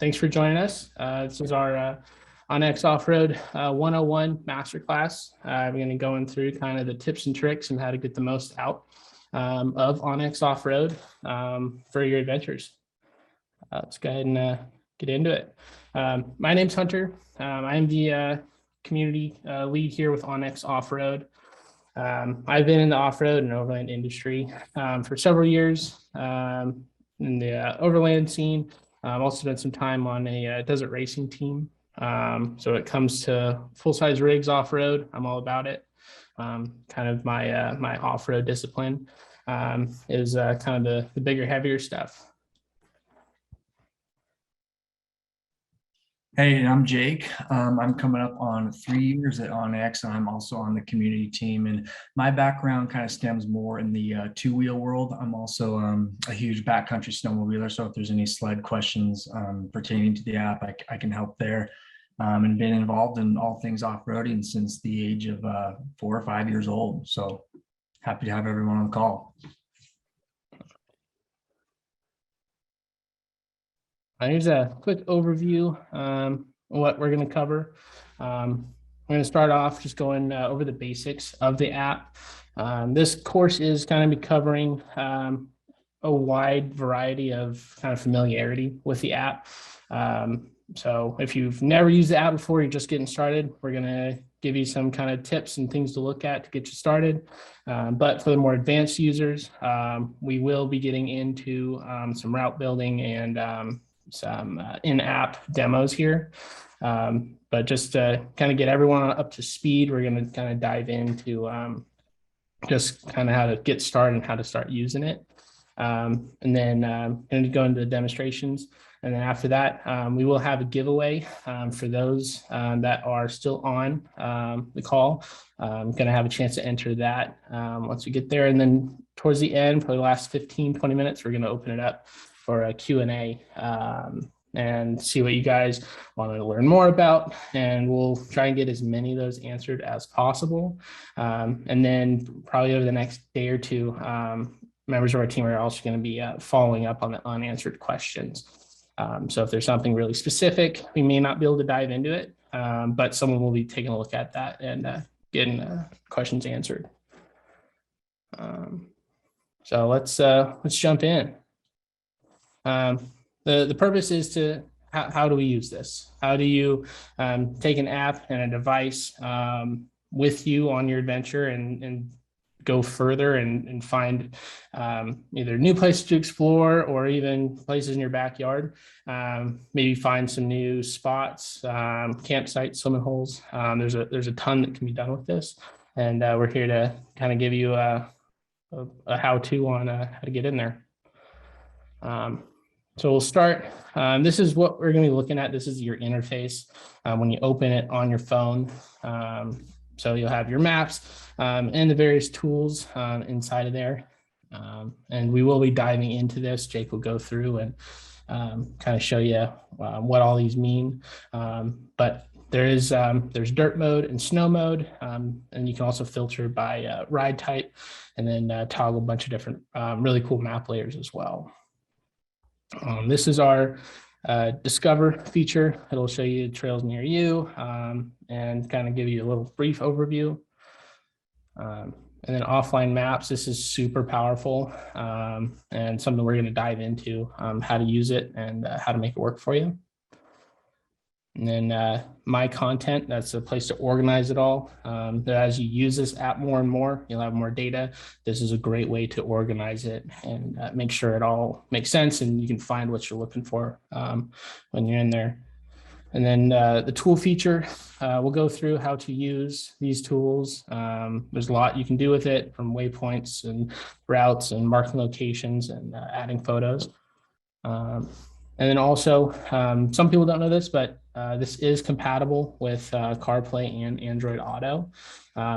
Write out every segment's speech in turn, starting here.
Thanks for joining us. This is our onX Offroad 101 Masterclass. We're going to go through kind of the tips and tricks and how to get the most out of onX Offroad for your adventures. Let's go ahead and get into it. My name's Hunter. I am the community lead here with onX Offroad. I've been in the off-road and overland industry for several years in the overland scene. I've also spent some time on a desert racing team. So it comes to full-size rigs off-road, I'm all about it. Kind of my my off-road discipline is kind of the bigger, heavier stuff. Hey, I'm Jake. I'm coming up on 3 years at onX, and I'm also on the community team. And my background kind of stems more in the two-wheel world. I'm also a huge backcountry snowmobiler, so if there's any sled questions pertaining to the app, I can help there. And been involved in all things off-roading since the age of 4 or 5 years old. So happy to have everyone on the call. Here's a quick overview of what we're going to cover. We're going to start off just going over the basics of the app. This course is going to be covering a wide variety of kind of familiarity with the app. So if you've never used the app before, you're just getting started, we're going to give you some kind of tips and things to look at to get you started. But for the more advanced users, we will be getting into some route building and some in-app demos here. But just to kind of get everyone up to speed, we're going to kind of dive into just kind of how to get started and how to start using it. And then going to go into the demonstrations. And then after that, we will have a giveaway for those that are still on the call. I'm going to have a chance to enter that once we get there. And then towards the end, for the last 15, 20 minutes, we're going to open it up for a Q&A and see what you guys want to learn more about. And we'll try and get as many of those answered as possible. And then probably over the next day or two, members of our team are also going to be following up on the unanswered questions. So if there's something really specific, we may not be able to dive into it, but someone will be taking a look at that and getting questions answered. So let's jump in. The purpose is to how do we use this? How do you take an app and a device with you on your adventure and go further and find either new places to explore or even places in your backyard. Maybe find some new spots, campsites, swimming holes. There's a ton that can be done with this, and we're here to kind of give you a how-to on how to get in there. So we'll start. This is what we're going to be looking at. This is your interface when you open it on your phone. So you'll have your maps and the various tools inside of there. And we will be diving into this. Jake will go through and kind of show you what all these mean. But there's dirt mode and snow mode. And you can also filter by ride type and then toggle a bunch of different really cool map layers as well. This is our discover feature. It'll show you trails near you and kind of give you a little brief overview. And then offline maps, this is super powerful and something we're going to dive into how to use it and how to make it work for you. And then my content, that's a place to organize it all. As you use this app more and more, you'll have more data. This is a great way to organize it and make sure it all makes sense and you can find what you're looking for when you're in there. And then the tool feature, we'll go through how to use these tools. There's a lot you can do with it, from waypoints and routes and marking locations and adding photos. And then also, some people don't know this, but this is compatible with CarPlay and Android Auto.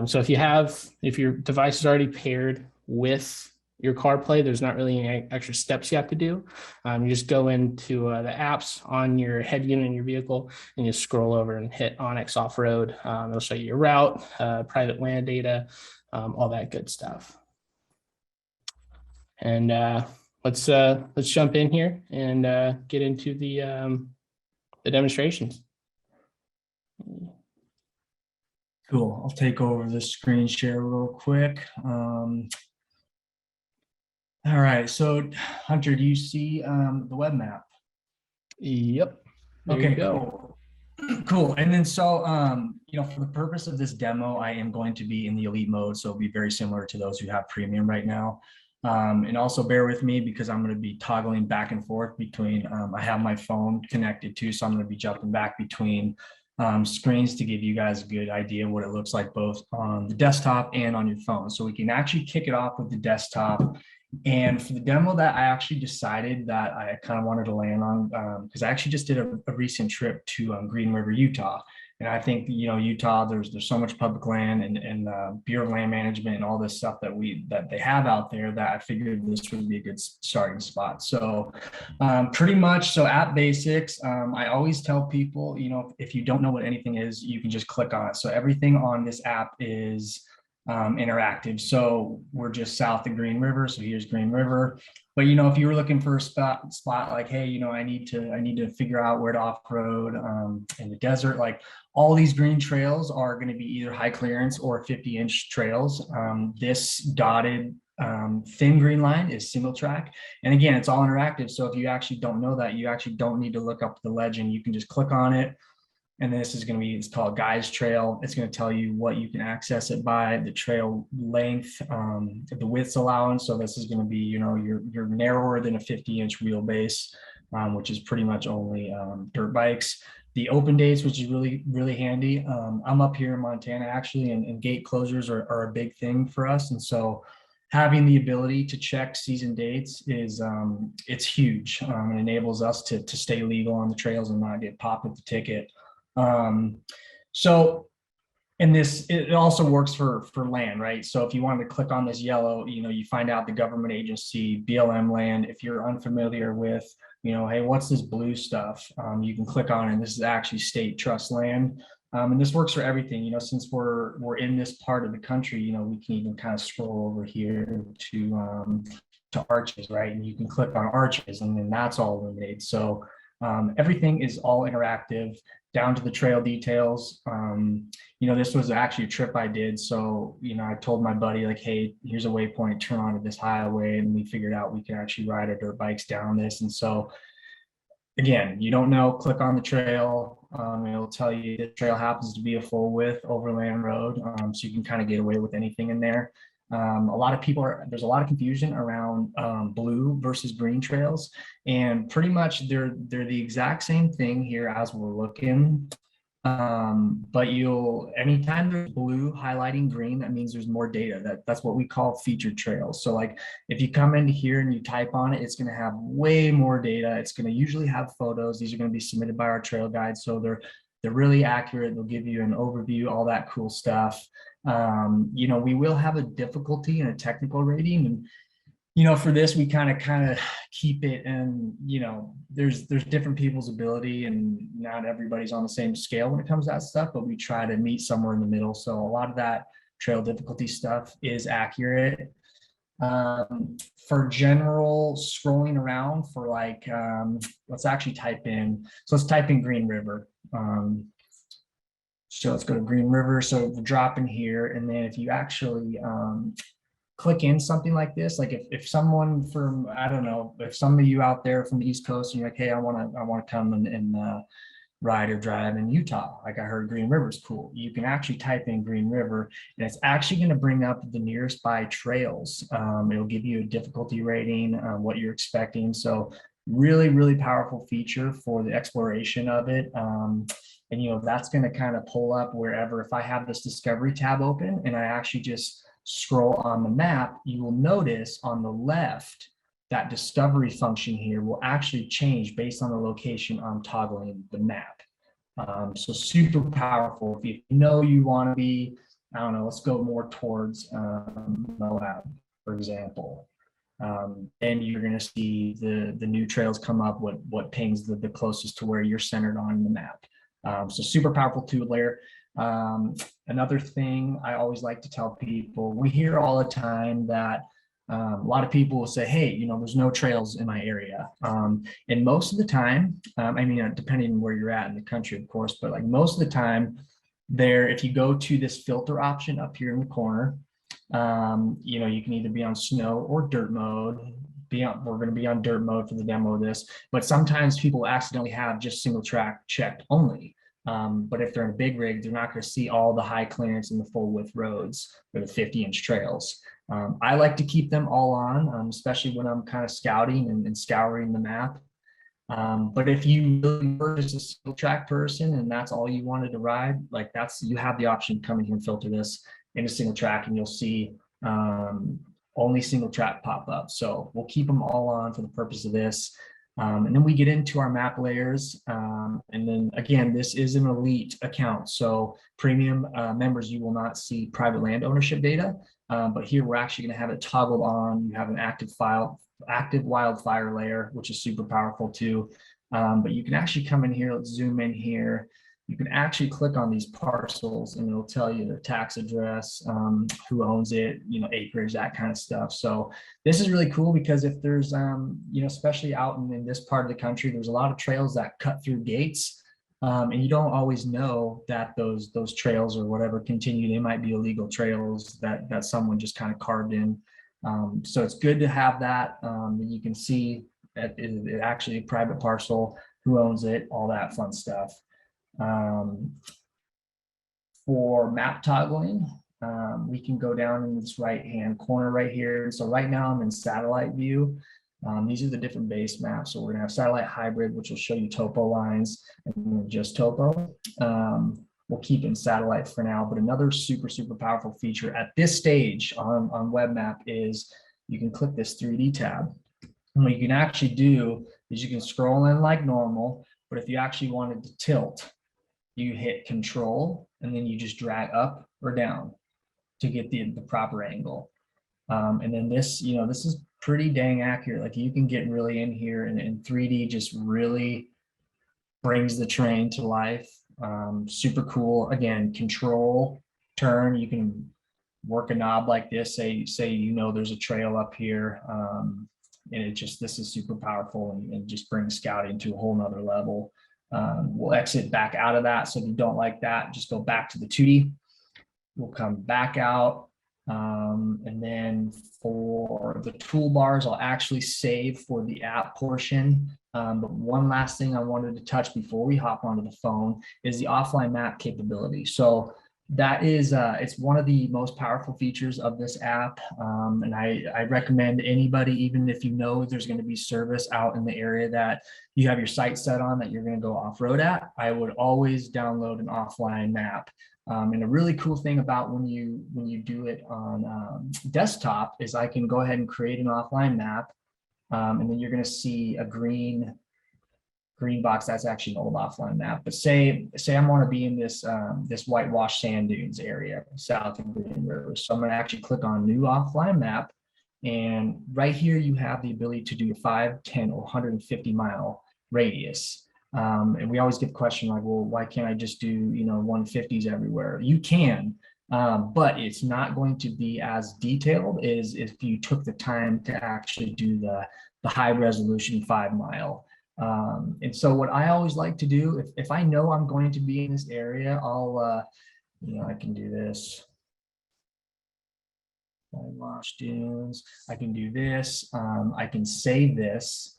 So if your device is already paired with your CarPlay, there's not really any extra steps you have to do. You just go into the apps on your head unit in your vehicle and you scroll over and hit onX Offroad. It'll show you your route, private land data, all that good stuff. And let's jump in here and get into the the demonstrations. Cool. I'll take over the screen share real quick. All right. So Hunter, do you see the web map? Yep. There Okay, you go. cool. Cool. And then so, for the purpose of this demo, I am going to be in the elite mode. So it'll be very similar to those who have premium right now. And also bear with me because I'm going to be toggling back and forth between, I have my phone connected too. So I'm going to be jumping back between screens to give you guys a good idea what it looks like both on the desktop and on your phone. So we can actually kick it off with the desktop. And for the demo that I actually decided that I kind of wanted to land on, because I actually just did a recent trip to Green River, Utah. And I think, Utah, there's so much public land and Bureau of Land Management and all this stuff that they have out there that I figured this would be a good starting spot. So pretty much, so app basics, I always tell people, if you don't know what anything is, you can just click on it. So everything on this app is interactive. So we're just south of Green River. So here's Green River. But if you were looking for a spot like, hey, I need to figure out where to off-road in the desert, like all these green trails are going to be either high clearance or 50-inch trails. This dotted thin green line is single track. And again, it's all interactive. So if you actually don't know that, you actually don't need to look up the legend. You can just click on it. And this is going to be, it's called Guys Trail. It's going to tell you what you can access it by, the trail length, the widths allowance. So this is going to be, you're narrower than a 50-inch wheelbase, which is pretty much only dirt bikes. The open dates, which is really, really handy. I'm up here in Montana actually, and gate closures are a big thing for us. And so having the ability to check season dates is it's huge. It enables us to stay legal on the trails and not get popped with the ticket. So, and it also works for land, right? So if you wanted to click on this yellow, you find out the government agency, BLM land. If you're unfamiliar with, hey, what's this blue stuff? You can click on it, and this is actually state trust land. And this works for everything, since we're in this part of the country, we can even kind of scroll over here to arches, right? And you can click on arches, and then that's all illuminated. So everything is all interactive down to the trail details. This was actually a trip I did. So, I told my buddy, like, hey, here's a waypoint, turn onto this highway. And we figured out we could actually ride our dirt bikes down this. And so, again, you don't know, click on the trail. It'll tell you the trail happens to be a full width overland road. So you can kind of get away with anything in there. There's a lot of confusion around blue versus green trails, and pretty much they're the exact same thing here as we're looking. But anytime there's blue highlighting green, that means there's more data. That's what we call featured trails. So like if you come into here and you type on it, it's going to have way more data. It's going to usually have photos. These are going to be submitted by our trail guides. So they're really accurate. They'll give you an overview, all that cool stuff. We will have a difficulty and a technical rating, and for this we kind of keep it, and there's different people's ability, and not everybody's on the same scale when it comes to that stuff, but we try to meet somewhere in the middle. So a lot of that trail difficulty stuff is accurate. For general scrolling around for like let's type in Green River. So let's go to Green River. So we'll drop in here. And then if you actually click in something like this, like if someone from, I don't know, if some of you out there from the East Coast and you're like, hey, I want to come and ride or drive in Utah. Like I heard Green River is cool. You can actually type in Green River, and it's actually going to bring up the nearest by trails. It'll give you a difficulty rating, what you're expecting. So really, really powerful feature for the exploration of it. And that's going to kind of pull up wherever. If I have this discovery tab open and I actually just scroll on the map, you will notice on the left that discovery function here will actually change based on the location I'm toggling the map. So super powerful. If you want to be, I don't know, let's go more towards Moab, for example. And you're going to see the new trails come up, what pings the closest to where you're centered on the map. So super powerful tool there. Another thing I always like to tell people, we hear all the time that A lot of people will say, hey, you know, there's no trails in my area. And most of the time, I mean, depending on where you're at in the country, of course, but like most of the time there, if you go to this filter option up here in the corner, you know, you can either be on snow or dirt mode. We're going to be on dirt mode for the demo of this, but sometimes people accidentally have just single track checked only. But if they're in a big rig, they're not going to see all the high clearance and the full width roads or the 50-inch trails. I like to keep them all on, especially when I'm kind of scouting and scouring the map. But if you really were just a single track person and that's all you wanted to ride, like you have the option to come in here and filter this into single track, and you'll see only single track pop up. So we'll keep them all on for the purpose of this. And then we get into our map layers. And then again, this is an elite account. So premium members, you will not see private land ownership data. But here we're actually going to have it toggled on. You have an active wildfire layer, which is super powerful too. But you can actually come in here, let's zoom in here. You can actually click on these parcels and it'll tell you their tax address, who owns it, you know, acreage, that kind of stuff. So this is really cool because if there's, you know, especially out in this part of the country, there's a lot of trails that cut through gates. And you don't always know that those trails or whatever continue. They might be illegal trails that someone just kind of carved in. So it's good to have that. You can see that it actually a private parcel, who owns it, all that fun stuff. For map toggling, we can go down in this right hand corner right here. So right now I'm in satellite view. These are the different base maps. So we're gonna have satellite hybrid, which will show you topo lines, and then just topo. We'll keep in satellite for now, but another super powerful feature at this stage on web map is you can click this 3D tab. And what you can actually do is you can scroll in like normal, but if you actually wanted to tilt, you hit control and then you just drag up or down to get the proper angle. And then this, you know, this is pretty dang accurate. Like you can get really in here, and 3D just really brings the terrain to life. Super cool. Again, control, turn, you can work a knob like this, say you know there's a trail up here, and this is super powerful and just brings scouting to a whole nother level. We'll exit back out of that, so if you don't like that, just go back to the 2D. We'll come back out, and then for the toolbars, I'll actually save for the app portion. But one last thing I wanted to touch before we hop onto the phone is the offline map capability. So that is, it's one of the most powerful features of this app. And I recommend anybody, even if you know there's going to be service out in the area that you have your sight set on, that you're going to go off-road at, I would always download an offline map. And a really cool thing about when you do it on desktop is I can go ahead and create an offline map, and then you're going to see a green box. That's actually an old offline map. But say I want to be in this this whitewash sand dunes area south of Green River. So I'm going to actually click on new offline map, and right here you have the ability to do a 5, 10, or 150 mile radius. And we always get the question like, well, why can't I just do, you know, 150s everywhere? You can, but it's not going to be as detailed as if you took the time to actually do the high resolution 5 mile. And so what I always like to do, if I know I'm going to be in this area, I'll, you know, I can do this. Whitewash dunes. I can do this. I can save this.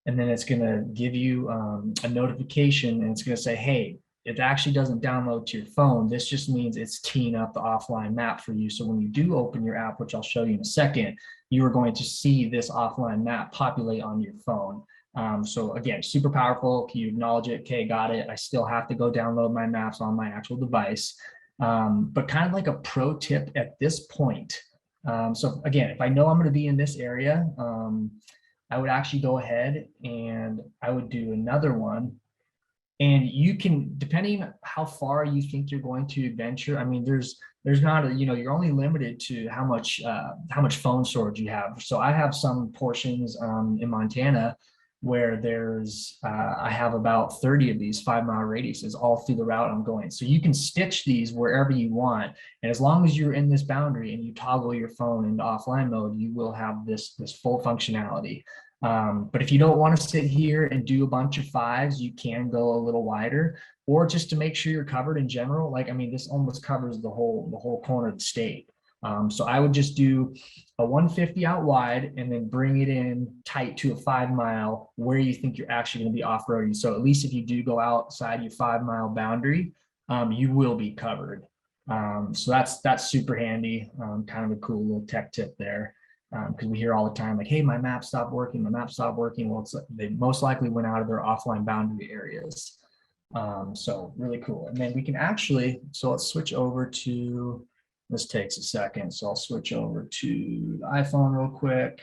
And then it's going to give you a notification, and it's going to say, hey, it actually doesn't download to your phone. This just means it's teeing up the offline map for you. So when you do open your app, which I'll show you in a second, you are going to see this offline map populate on your phone. So again, super powerful. Can you acknowledge it? Okay, got it. I still have to go download my maps on my actual device. But kind of like a pro tip at this point. So again, if I know I'm going to be in this area, I would actually go ahead and I would do another one. And you can, depending how far you think you're going to venture, I mean, there's not a, you know, you're only limited to how much phone storage you have. So I have some portions in Montana where there's, I have about 30 of these 5-mile radiuses all through the route I'm going. So you can stitch these wherever you want. And as long as you're in this boundary and you toggle your phone into offline mode, you will have this full functionality. But if you don't want to sit here and do a bunch of 5s, you can go a little wider, or just to make sure you're covered in general. Like, I mean, this almost covers the whole corner of the state. So I would just do a 150 out wide and then bring it in tight to a 5-mile where you think you're actually going to be off-roading. So at least if you do go outside your 5-mile boundary, you will be covered. So that's super handy. Kind of a cool little tech tip there. Because we hear all the time, like, hey, my map stopped working, my map stopped working. Well, they most likely went out of their offline boundary areas. So really cool. And then we can actually, so let's switch over to, this takes a second. So I'll switch over to the iPhone real quick.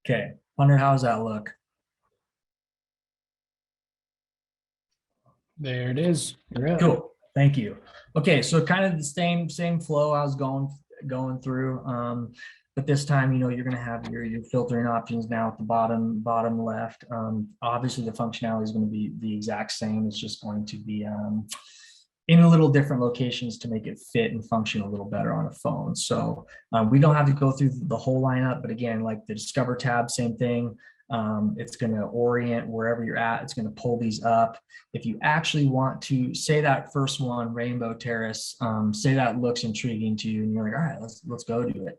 Okay, Hunter, how's that look? There it is. Cool. Thank you. Okay, so kind of the same flow I was going through. But this time, you know, you're going to have your filtering options now at the bottom left. Obviously, the functionality is going to be the exact same. It's just going to be in a little different locations to make it fit and function a little better on a phone. So we don't have to go through the whole lineup, but again, like the Discover tab, same thing. It's going to orient wherever you're at. It's going to pull these up. If you actually want to, say that first one, Rainbow Terrace, say that looks intriguing to you and you're like, all right, let's go do it.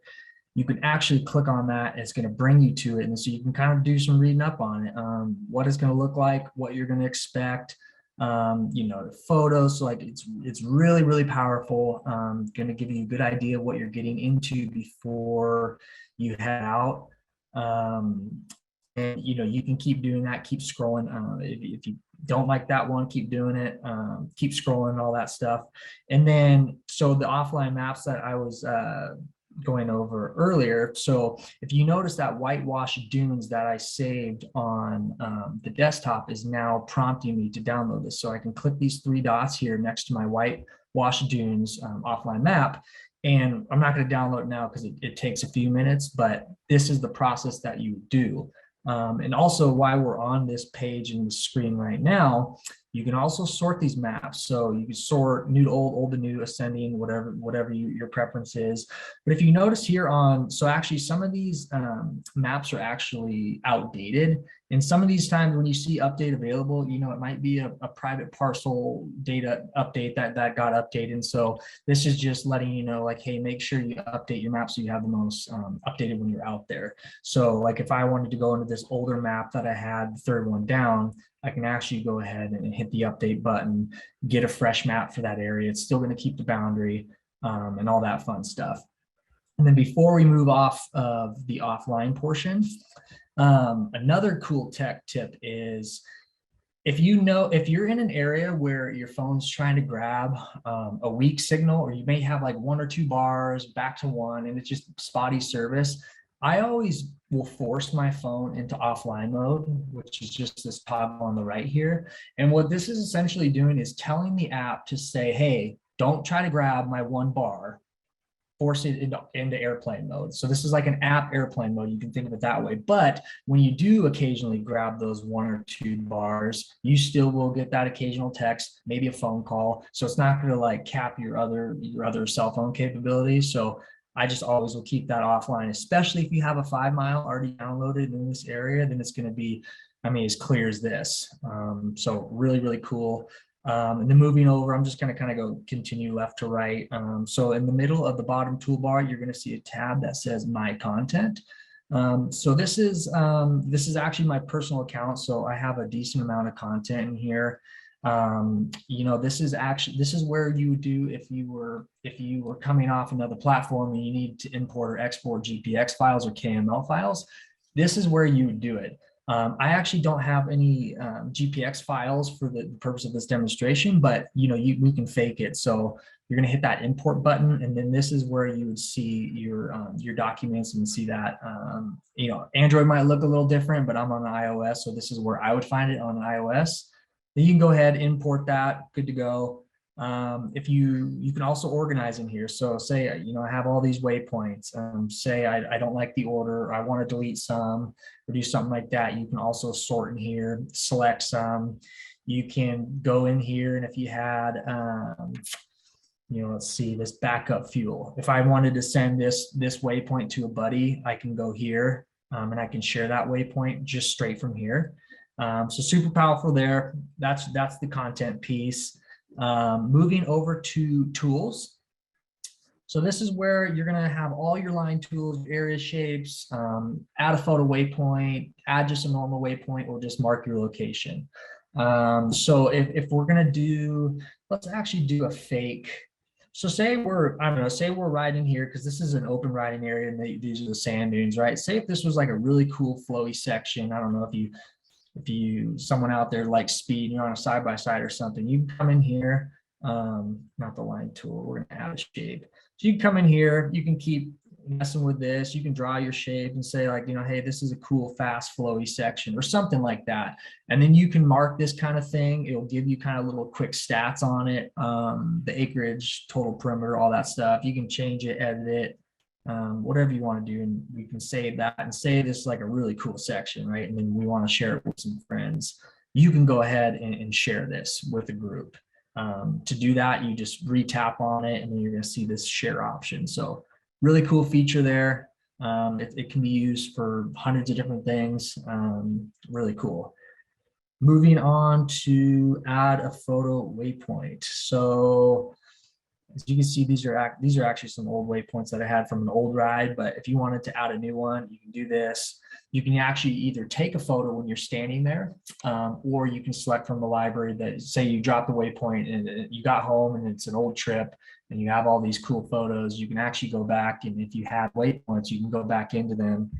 You can actually click on that. And it's going to bring you to it. And so you can kind of do some reading up on it, what it's going to look like, what you're going to expect, you know, the photos. So like it's really, really powerful. Going to give you a good idea of what you're getting into before you head out. And you know, you can keep doing that, keep scrolling. If you don't like that one, keep doing it, keep scrolling, all that stuff. And then, so the offline maps that I was going over earlier. So if you notice that whitewash dunes that I saved on the desktop is now prompting me to download this. So I can click these 3 dots here next to my whitewash dunes offline map. And I'm not going to download it now because it takes a few minutes, but this is the process that you do. And also, while we're on this page in the screen right now, you can also sort these maps. So you can sort new to old, old to new, ascending, whatever your preference is. But if you notice here on, so actually some of these maps are actually outdated. And some of these times when you see update available, you know, it might be a private parcel data update that got updated. And so this is just letting you know, like, hey, make sure you update your map so you have the most updated when you're out there. So like if I wanted to go into this older map that I had, the third one down, I can actually go ahead and hit the update button, get a fresh map for that area. It's still going to keep the boundary and all that fun stuff. And then before we move off of the offline portion, another cool tech tip is if you're in an area where your phone's trying to grab a weak signal, or you may have like 1 or 2 bars back to 1 and it's just spotty service, I always will force my phone into offline mode, which is just this toggle on the right here. And what this is essentially doing is telling the app to say, hey, don't try to grab my 1 bar, force it into airplane mode. So this is like an app airplane mode. You can think of it that way. But when you do occasionally grab those 1 or 2 bars, you still will get that occasional text, maybe a phone call. So it's not going to like cap your other cell phone capabilities. So I just always will keep that offline, especially if you have a 5-mile already downloaded in this area, then it's going to be, I mean, as clear as this. So really, really cool. And then moving over, I'm just going to kind of go continue left to right. So in the middle of the bottom toolbar, you're going to see a tab that says My Content. So this is actually my personal account. So I have a decent amount of content in here. You know, this is where you would do if you were coming off another platform and you need to import or export GPX files or KML files. This is where you would do it. I actually don't have any GPX files for the purpose of this demonstration, but you know, we can fake it. So you're going to hit that import button, and then this is where you would see your documents and see that. You know, Android might look a little different, but I'm on iOS, so this is where I would find it on iOS. Then you can go ahead, import that, good to go. If you can also organize in here. So say, I have all these waypoints, say I don't like the order, I want to delete some or do something like that. You can also sort in here, select some. You can go in here, and if you had, let's see, this backup fuel. If I wanted to send this waypoint to a buddy, I can go here, and I can share that waypoint just straight from here. So super powerful there. That's the content piece. Moving over to tools. So this is where you're going to have all your line tools, area shapes, add a photo waypoint, add just a normal waypoint, or just mark your location. So if we're going to do, let's actually do a fake. So say we're riding here, because this is an open riding area and these are the sand dunes, right? Say if this was like a really cool flowy section. I don't know if someone out there likes speed, you're on a side-by-side or something, you can come in here, not the line tool, we're going to add a shape. So you can come in here, you can keep messing with this, you can draw your shape and say like, hey, this is a cool, fast, flowy section or something like that. And then you can mark this kind of thing. It'll give you kind of little quick stats on it, the acreage, total perimeter, all that stuff. You can change it, edit it, whatever you want to do, and we can save that and say this is like a really cool section, right? And then we want to share it with some friends. You can go ahead and share this with a group. To do that, you just re-tap on it, and then you're going to see this share option. So really cool feature there. It can be used for hundreds of different things. Really cool. Moving on to add a photo waypoint. So as you can see, these are actually some old waypoints that I had from an old ride, but if you wanted to add a new one, you can do this. You can actually either take a photo when you're standing there, or you can select from the library that, say you drop the waypoint and you got home and it's an old trip and you have all these cool photos. You can actually go back, and if you have waypoints, you can go back into them,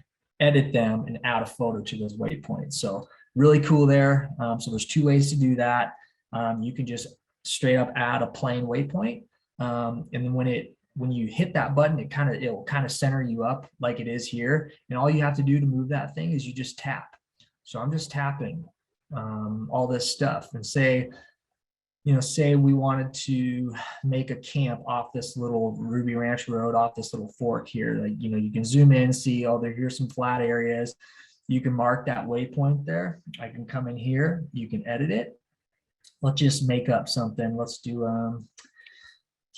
edit them, and add a photo to those waypoints. So really cool there. So there's two ways to do that. You can just straight up add a plain waypoint. And then when you hit that button, it'll kind of center you up like it is here. And all you have to do to move that thing is you just tap. So I'm just tapping all this stuff, and say we wanted to make a camp off this little Ruby Ranch Road, off this little fork here. Like, you can zoom in, see, here's some flat areas. You can mark that waypoint there. I can come in here, you can edit it. Let's just make up something. Let's do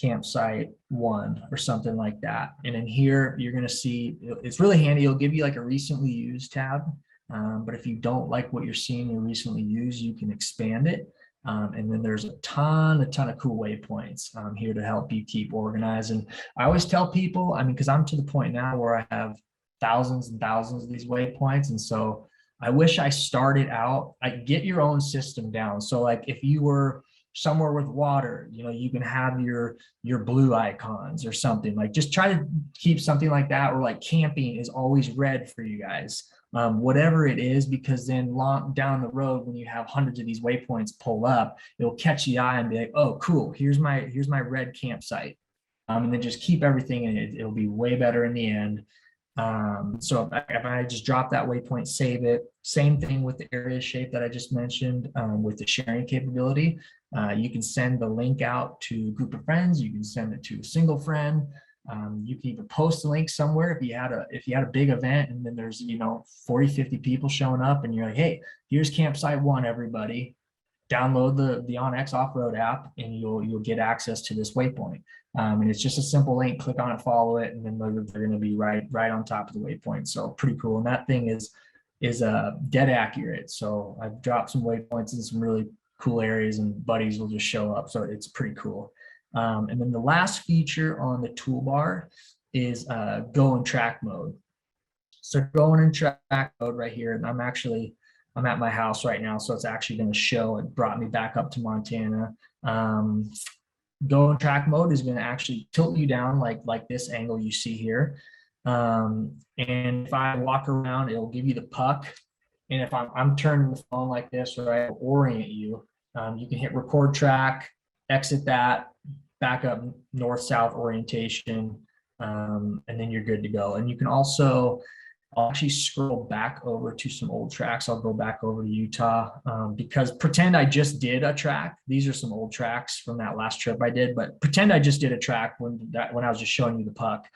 campsite 1 or something like that. And in here, you're going to see, it's really handy. It'll give you like a recently used tab. But if you don't like what you're seeing in recently used, you can expand it. And then there's a ton of cool waypoints here to help you keep organized. And I always tell people, because I'm to the point now where I have thousands and thousands of these waypoints. And so I wish I started out, get your own system down. So like if you were somewhere with water, you can have your blue icons or something. Like, just try to keep something like that. Or like camping is always red for you guys, whatever it is, because then long down the road, when you have hundreds of these waypoints pull up, it'll catch the eye and be like, oh cool, here's my red campsite. And then just keep everything in it. It'll be way better in the end. So if I just drop that waypoint, save it. Same thing with the area shape that I just mentioned, with the sharing capability. You can send the link out to a group of friends. You can send it to a single friend. You can even post a link somewhere if you had a big event and then there's 40, 50 people showing up, and you're like, hey, here's campsite 1, everybody. Download the onX Offroad app, and you'll get access to this waypoint. And it's just a simple link. Click on it, follow it, and then they're going to be right on top of the waypoint. So pretty cool. And that thing is dead accurate. So I've dropped some waypoints in some really cool areas, and buddies will just show up. So it's pretty cool. And then the last feature on the toolbar is go and track mode. So going in track mode right here, and I'm at my house right now, so it's actually going to show. It brought me back up to Montana. Go in track mode is going to actually tilt you down like this angle you see here. And if I walk around, it'll give you the puck. And if I'm turning the phone like this, right, it'll orient you. You can hit record track, exit that, back up north-south orientation, and then you're good to go. And you can also I'll actually scroll back over to some old tracks. I'll go back over to Utah because pretend I just did a track. These are some old tracks from that last trip I did, but pretend I just did a track when I was just showing you the puck.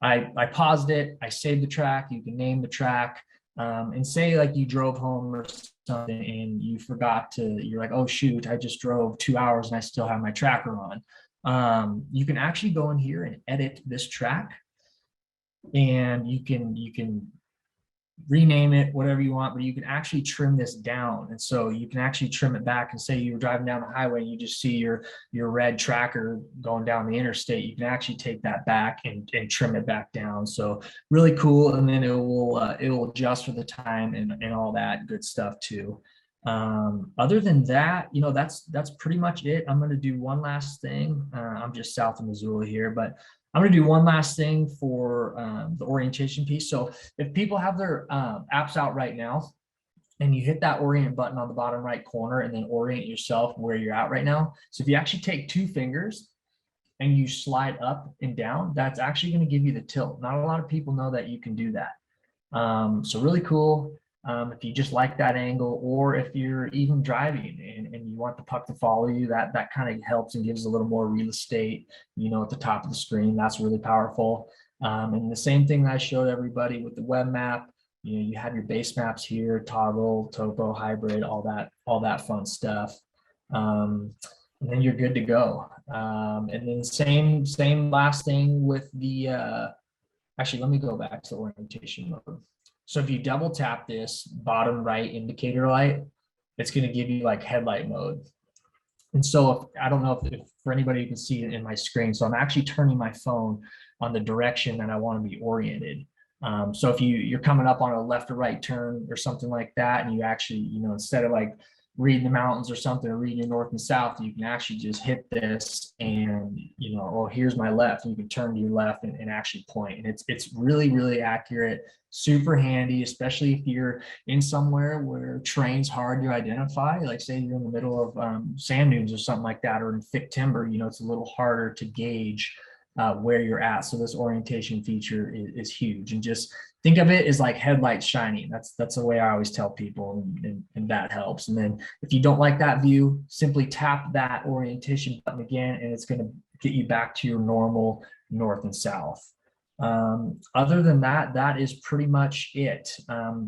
I paused it, I saved the track, you can name the track, and say like you drove home or something and you forgot to, you're like, oh shoot, I just drove 2 hours and I still have my tracker on. You can actually go in here and edit this track, and you can rename it whatever you want, but you can actually trim this down. And so you can actually trim it back, and say you were driving down the highway and you just see your red tracker going down the interstate, you can actually take that back and trim it back down. So really cool. And then it will adjust for the time and all that good stuff too. Other than that, that's pretty much it. I'm going to do one last thing. I'm just south of Missoula here, but I'm going to do one last thing for the orientation piece. So if people have their apps out right now, and you hit that orient button on the bottom right corner and then orient yourself where you're at right now. So if you actually take 2 fingers and you slide up and down, that's actually going to give you the tilt. Not a lot of people know that you can do that. So really cool. If you just like that angle, or if you're even driving and you want the puck to follow you, that kind of helps and gives a little more real estate, at the top of the screen. That's really powerful. And the same thing that I showed everybody with the web map, you have your base maps here, toggle, topo, hybrid, all that fun stuff. And then you're good to go. And then same last thing with the, actually, let me go back to the orientation mode. So if you double tap this bottom right indicator light, it's going to give you like headlight mode. And so I don't know if for anybody who can see it in my screen. So I'm actually turning my phone on the direction that I want to be oriented. So if you're coming up on a left or right turn or something like that, and you actually, instead of like reading the mountains or something, or reading your north and south, you can actually just hit this and, oh, here's my left. And you can turn to your left and actually point. And it's really, really accurate, super handy, especially if you're in somewhere where terrain's hard to identify. Like say you're in the middle of sand dunes or something like that, or in thick timber, it's a little harder to gauge where you're at. So this orientation feature is huge. And just think of it as like headlights shining. That's the way I always tell people, and that helps. And then if you don't like that view, simply tap that orientation button again, and it's going to get you back to your normal north and south. Other than that, that is pretty much it.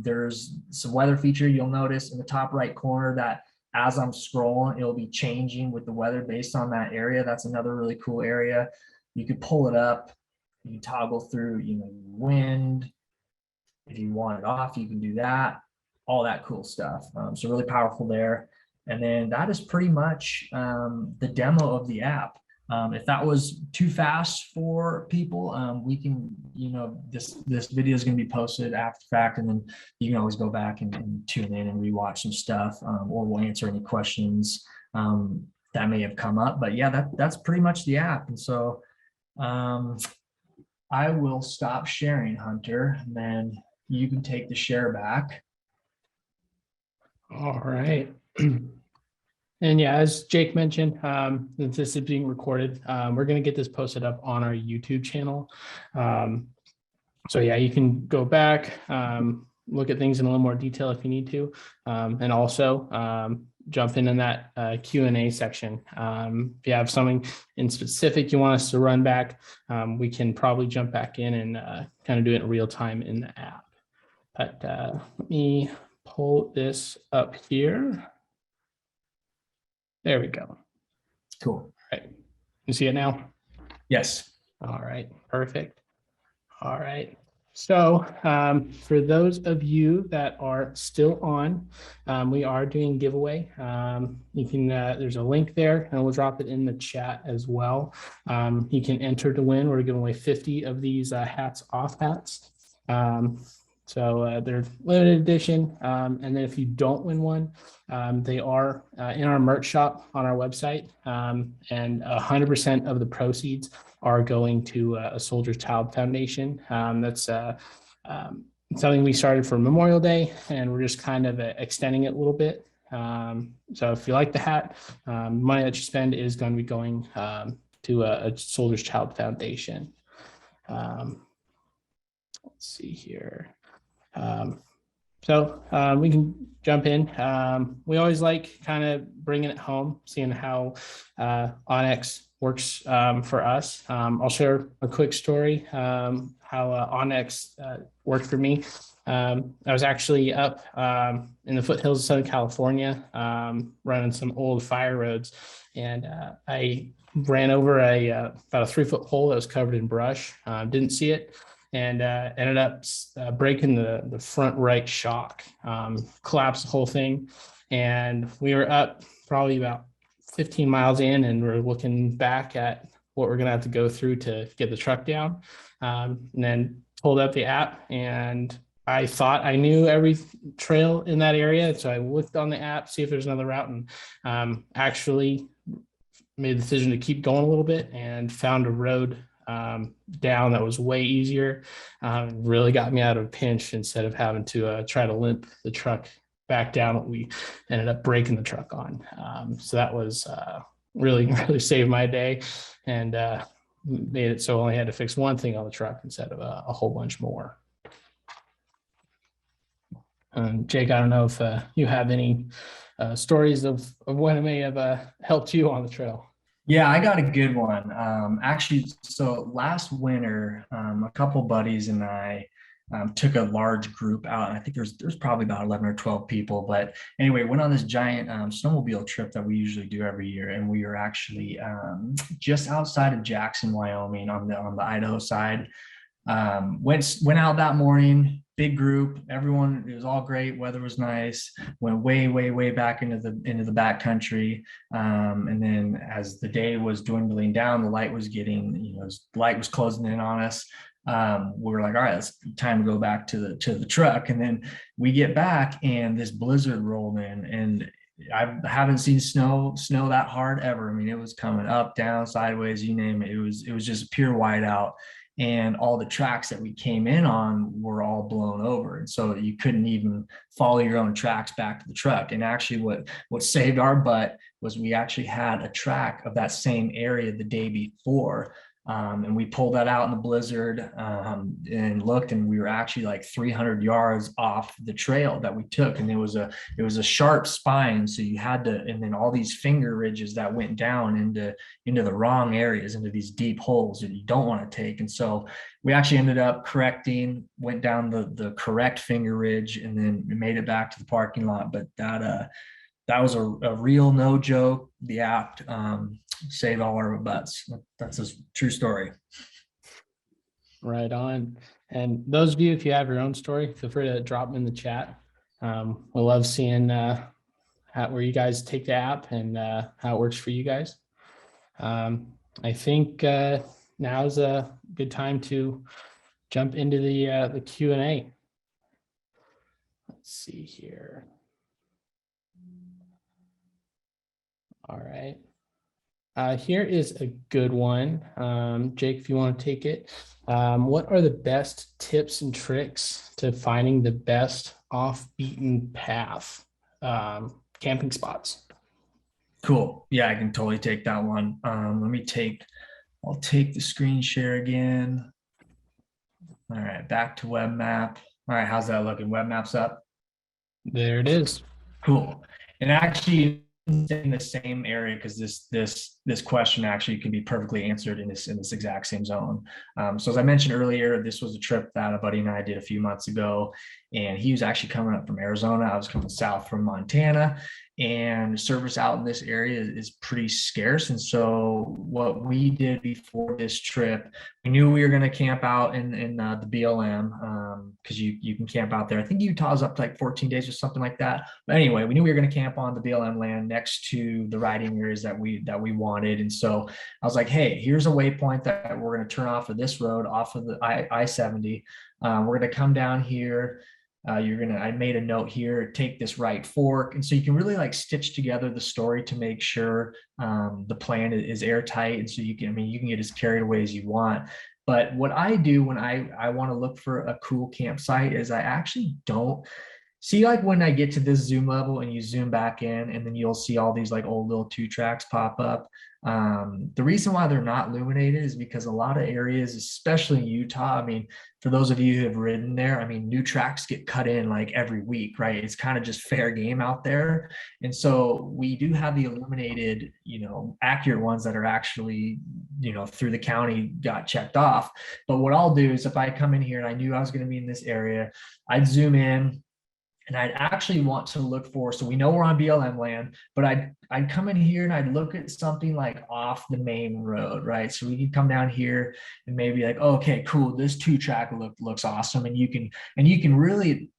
There's some weather feature you'll notice in the top right corner that as I'm scrolling, it'll be changing with the weather based on that area. That's another really cool area. You could pull it up, you can toggle through, wind. If you want it off, you can do that, all that cool stuff. So really powerful there. And then that is pretty much the demo of the app. If that was too fast for people, we can, this video is going to be posted after the fact, and then you can always go back and tune in and rewatch some stuff, or we'll answer any questions that may have come up. But yeah, that's pretty much the app. And so I will stop sharing, Hunter, and then you can take the share back. All right. And yeah, as Jake mentioned, this is being recorded. We're going to get this posted up on our YouTube channel. So yeah, you can go back, look at things in a little more detail if you need to, and also jump in that Q&A section. If you have something in specific you want us to run back, we can probably jump back in and kind of do it in real time in the app. But let me pull this up here. There we go. Cool. All right. You see it now? Yes. All right. Perfect. All right. So for those of you that are still on, we are doing giveaway. You can, there's a link there, and we'll drop it in the chat as well. You can enter to win. We're giving away 50 of these hats off hats. So they're limited edition. And then if you don't win one, they are in our merch shop on our website. And 100% of the proceeds are going to a Soldier's Child Foundation. That's something we started for Memorial Day, and we're just kind of extending it a little bit. So if you like the hat, money that you spend is going to be going to a Soldier's Child Foundation. Let's see here. We can jump in. We always like kind of bringing it home, seeing how onX works for us. I'll share a quick story how onX worked for me. I was actually up in the foothills of Southern California, running some old fire roads, and I ran over about a 3-foot hole that was covered in brush. Didn't see it, and ended up breaking the front right shock, collapsed the whole thing. And we were up probably about 15 miles in, and we're looking back at what we're going to have to go through to get the truck down. And then pulled up the app, and I thought I knew every trail in that area. So I looked on the app, see if there's another route, and actually made the decision to keep going a little bit and found a road down that was way easier. Really got me out of a pinch instead of having to try to limp the truck back down what we ended up breaking the truck on. So that was really saved my day, and made it so I only had to fix one thing on the truck instead of a whole bunch more. Jake, I don't know if you have any stories of when it may have helped you on the trail. Yeah, I got a good one. Actually, so last winter, a couple buddies and I took a large group out. And I think there's probably about 11 or 12 people. But anyway, went on this giant snowmobile trip that we usually do every year. And we were actually just outside of Jackson, Wyoming, on the Idaho side. Went out that morning, big group, everyone, it was all great, weather was nice, went way back into the back country. And then as the day was dwindling down, the light was getting, the light was closing in on us. We were like, all right, it's time to go back to the truck. And then we get back and this blizzard rolled in, and I haven't seen snow that hard ever. I mean, it was coming up, down, sideways, you name it. It was just pure whiteout. And all the tracks that we came in on were all blown over. And so you couldn't even follow your own tracks back to the truck. And actually what saved our butt was we actually had a track of that same area the day before. And we pulled that out in the blizzard and looked, and we were actually like 300 yards off the trail that we took. And it was a sharp spine. So you had to, and then all these finger ridges that went down into the wrong areas, into these deep holes that you don't want to take. And so we actually ended up went down the correct finger ridge, and then made it back to the parking lot. But that was a real no joke. The app saved all our butts. That's a true story. Right on. And those of you, if you have your own story, feel free to drop them in the chat. We love seeing where you guys take the app and how it works for you guys. I think now is a good time to jump into the Q&A. Let's see here. All right. Here is a good one. Jake, if you want to take it. What are the best tips and tricks to finding the best off-beaten path camping spots? Cool. Yeah, I can totally take that one. I'll take the screen share again. All right, back to web map. All right, how's that looking? Web map's up. There it is. Cool. And actually, in the same area, because this question actually can be perfectly answered in this exact same zone. So as I mentioned earlier, this was a trip that a buddy and I did a few months ago, and he was actually coming up from Arizona. I was coming south from Montana, and service out in this area is pretty scarce. And so what we did before this trip, we knew we were going to camp out in the BLM, because you can camp out there. I think Utah's up to like 14 days or something like that. But anyway, we knew we were going to camp on the BLM land next to the riding areas that we wanted. And so I was like, hey, here's a waypoint that we're going to turn off of this road, off of the I-70. We're going to come down here. I made a note here, take this right fork. And so you can really like stitch together the story to make sure the plan is airtight. And so you can get as carried away as you want. But what I do when I want to look for a cool campsite is I actually don't See, like when I get to this zoom level and you zoom back in, and then you'll see all these like old little 2 tracks pop up. The reason why they're not illuminated is because a lot of areas, especially in Utah, I mean, for those of you who have ridden there, I mean, new tracks get cut in like every week, right? It's kind of just fair game out there. And so we do have the illuminated, accurate ones that are actually, through the county got checked off. But what I'll do is if I come in here and I knew I was going to be in this area, I'd zoom in, and I'd actually want to look for, so we know we're on BLM land, but I'd come in here and I'd look at something like off the main road, right? So we could come down here and maybe like, oh, okay, cool, this 2-track looks awesome. And you can really,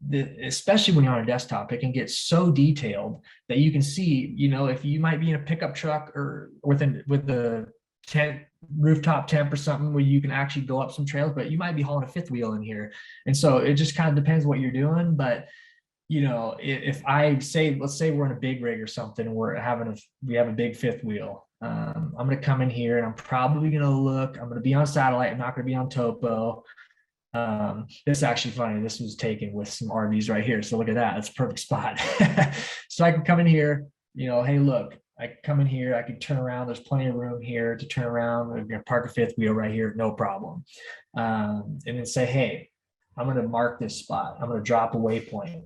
especially when you're on a desktop, it can get so detailed that you can see, if you might be in a pickup truck or with the tent, rooftop temp or something where you can actually go up some trails, but you might be hauling a fifth wheel in here. And so it just kind of depends what you're doing. But if I say, let's say we're in a big rig or something, we have a big fifth wheel. I'm going to come in here and I'm probably going to look, I'm going to be on satellite. I'm not going to be on topo. This is actually funny. This was taken with some RVs right here. So look at that. That's a perfect spot. So I can come in here, hey, look, I can come in here, I can turn around. There's plenty of room here to turn around. We're going to park a fifth wheel right here. No problem. And then say, hey, I'm going to mark this spot. I'm going to drop a waypoint.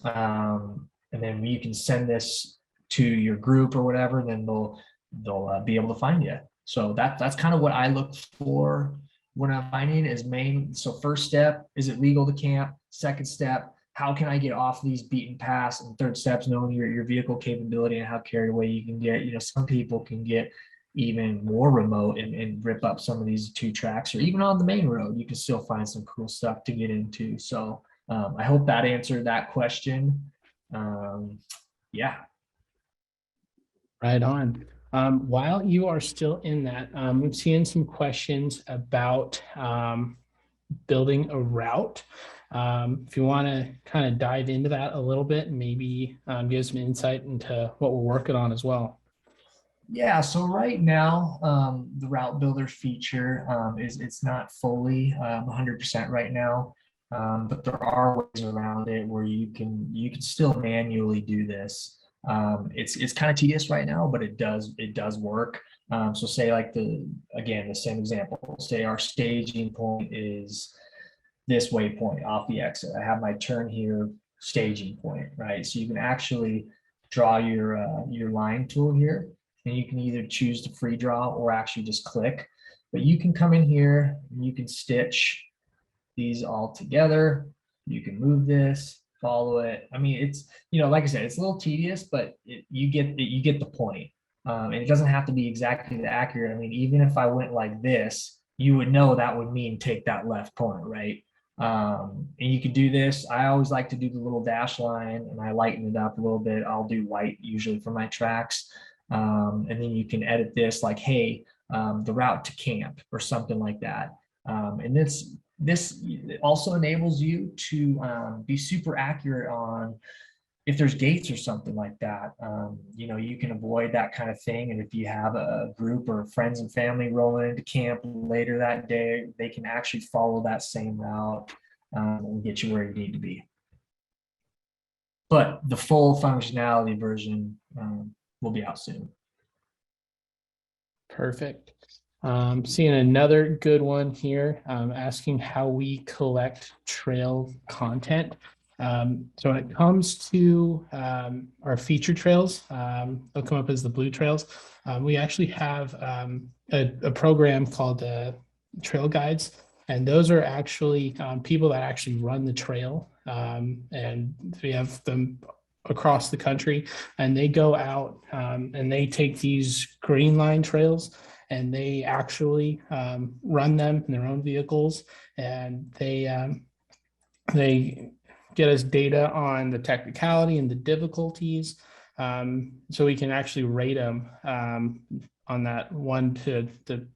And then you can send this to your group or whatever, then they'll be able to find you. So that's kind of what I look for when I'm finding is main. So first step, is it legal to camp? Second step, how can I get off these beaten paths? And third step's knowing your vehicle capability and how carried away you can get. Some people can get even more remote and rip up some of these 2-tracks, or even on the main road, you can still find some cool stuff to get into. So I hope that answered that question. Yeah. Right on. While you are still in that, we've seen some questions about building a route. If you want to kind of dive into that a little bit, maybe give some insight into what we're working on as well. Yeah, so right now, the route builder feature it's not fully 100% right now, but there are ways around it where you can still manually do this. It's kind of tedious right now, but it does work. So say like the same example. Say our staging point is this waypoint off the exit. I have my turn here, staging point, right? So you can actually draw your line tool here. And you can either choose to free draw or actually just click, but you can come in here and you can stitch these all together. You can move this, follow it. I mean, it's, like I said, it's a little tedious, but you get the point. And it doesn't have to be exactly accurate. I mean, even if I went like this, you would know that would mean take that left corner, right? And you could do this. I always like to do the little dash line and I lighten it up a little bit. I'll do white usually for my tracks. And then you can edit this like, hey, the route to camp or something like that. And this also enables you to be super accurate on if there's gates or something like that. You can avoid that kind of thing. And if you have a group or friends and family rolling into camp later that day, they can actually follow that same route and get you where you need to be. But the full functionality version will be out soon. Perfect. Seeing another good one here, asking how we collect trail content. So when it comes to our feature trails, they'll come up as the blue trails. We actually have a program called Trail Guides, and those are actually people that actually run the trail, and we have them across the country, and they go out and they take these green line trails and they actually run them in their own vehicles, and they get us data on the technicality and the difficulties, so we can actually rate them on that 1 to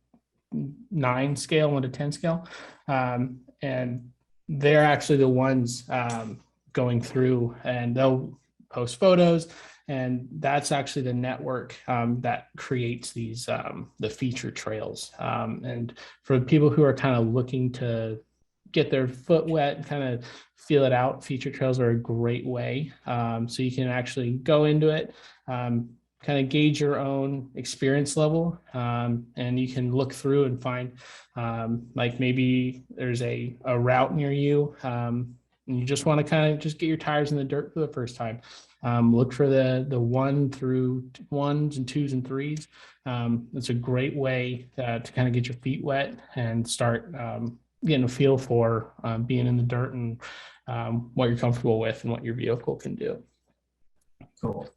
9 scale, 1 to 10 scale, and they're actually the ones going through, and they'll post photos, and that's actually the network that creates these the feature trails. And for people who are kind of looking to get their foot wet and kind of feel it out, feature trails are a great way. So you can actually go into it, kind of gauge your own experience level, and you can look through and find like maybe there's a route near you, and you just want to kind of just get your tires in the dirt for the first time. Look for the 1 through 1s and 2s and 3s. It's a great way to kind of get your feet wet and start getting a feel for being in the dirt and what you're comfortable with and what your vehicle can do. Cool.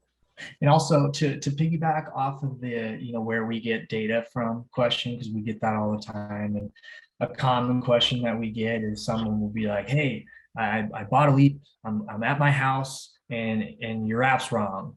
And also to piggyback off of the, where we get data from question, because we get that all the time. And a common question that we get is someone will be like, hey, I bought a leaf, I'm at my house and your app's wrong.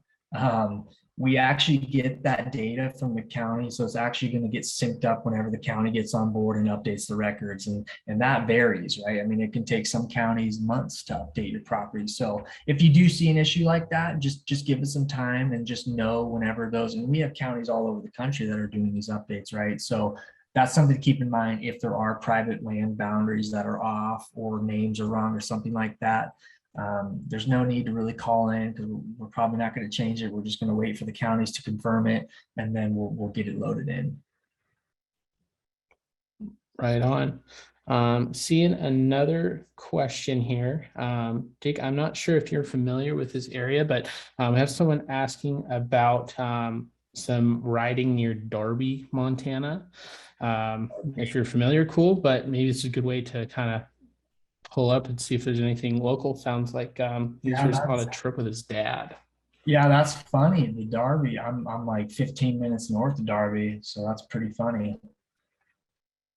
We actually get that data from the county. So it's actually going to get synced up whenever the county gets on board and updates the records. And that varies, right? I mean, it can take some counties months to update your property. So if you do see an issue like that, just give it some time and just know whenever those, and we have counties all over the country that are doing these updates, right? So that's something to keep in mind if there are private land boundaries that are off or names are wrong or something like that. There's no need to really call in because we're probably not going to change it. We're just going to wait for the counties to confirm it, and then we'll get it loaded in. Right on. Seeing another question here. Jake, I'm not sure if you're familiar with this area, but I have someone asking about some riding near Darby, Montana. If you're familiar, cool, but maybe it's a good way to kind of pull up and see if there's anything local. Sounds like he was on a trip with his dad. Yeah, that's funny. The Darby, I'm like 15 minutes north of Darby, so that's pretty funny.